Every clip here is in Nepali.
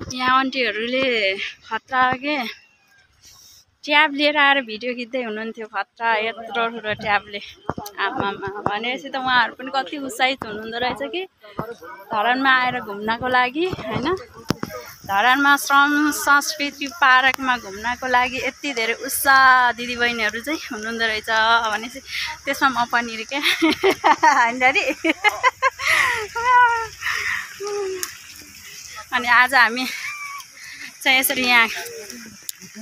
यहाँ आन्टीहरूले खतरा के ट्याब लिएर आएर भिडियो खिच्दै हुनुहुन्थ्यो। खतरा यत्रो ठुलो ट्याबले आमामा भनेपछि त उहाँहरू पनि कति उत्साहित हुनुहुँदो रहेछ कि धरानमा आएर घुम्नको लागि हैन। धरानमा श्रम संस्कृति पार्कमा घुम्नको लागि यति धेरै उत्साह दिदीबहिनीहरू चाहिँ हुनुहुँदो रहेछ भनेपछि त्यसमा म पनि के हैन दादी। अनि आज हामी चाहिँ यसरी यहाँ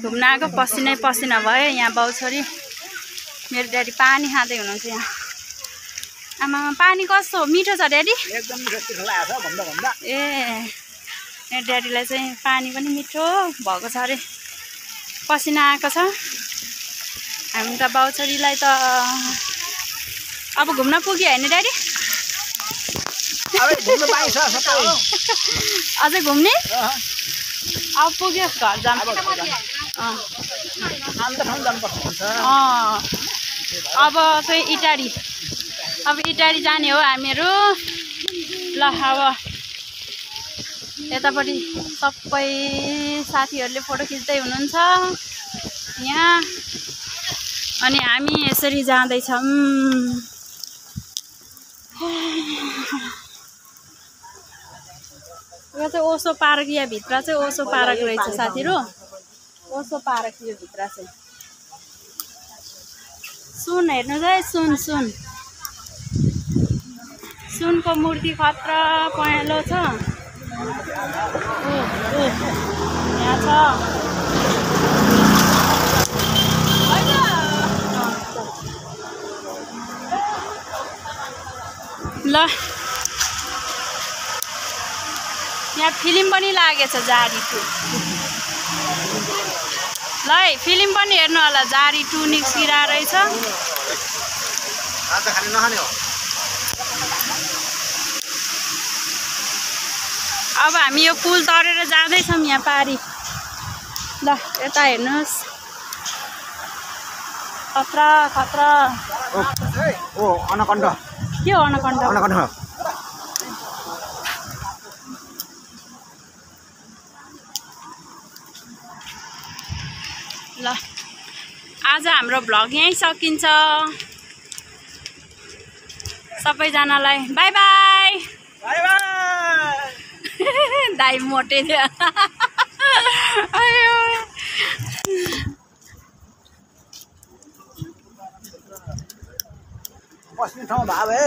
घुम्न आएको पसिनै पसिना भयो। यहाँ बाउछोरी मेरो ड्याडी पानी खाँदै हुनुहुन्छ। यहाँ आमा पानी कस्तो मिठो छ ड्याडी? एकदम मिठो लाग्छ भन्दा भन्दा। मेरो ड्याडीलाई चाहिँ पानी पनि मिठो भएको छ अरे, पसिना आएको छ। हामी त बाउछोरीलाई त अब घुम्न पुग्यो हैन ड्याडी? अझै घुम्ने? अब पुग्यो घर जानु। अब चाहिँ इटारी, अब इटारी जाने हो हामीहरू। ल अब यतापट्टि सबै साथीहरूले फोटो खिच्दै हुनुहुन्छ यहाँ। अनि हामी यसरी जाँदैछौँ। यो चाहिँ ओसो पार्क, यहाँ भित्र चाहिँ ओसो पार्क रहेछ साथीहरू। ओसो पार्क यो भित्र चाहिँ सुन हेर्नुहोस् है, सुन सुन सुनको मूर्ति खतरा पहेँलो छ। यहाँ छ ल। यहाँ फिल्म पनि लागेछ जारी 2। ल है फिल्म पनि हेर्नु होला, जारी 2 निस्किरा रहेछ। अब हामी यो पुल तरेर जाँदैछौँ यहाँ पारी। ल यता हेर्नुहोस्, खतरा खतरा। ओ अनाकोन्डा के हो अनाकोन्डा? अनाकोन्डा ल आज हाम्रो भ्लग यहीँ सकिन्छ। सबैजनालाई बाई बाई। By by. दाइ मोटे थियो। बस्ने ठाउँ भाव है।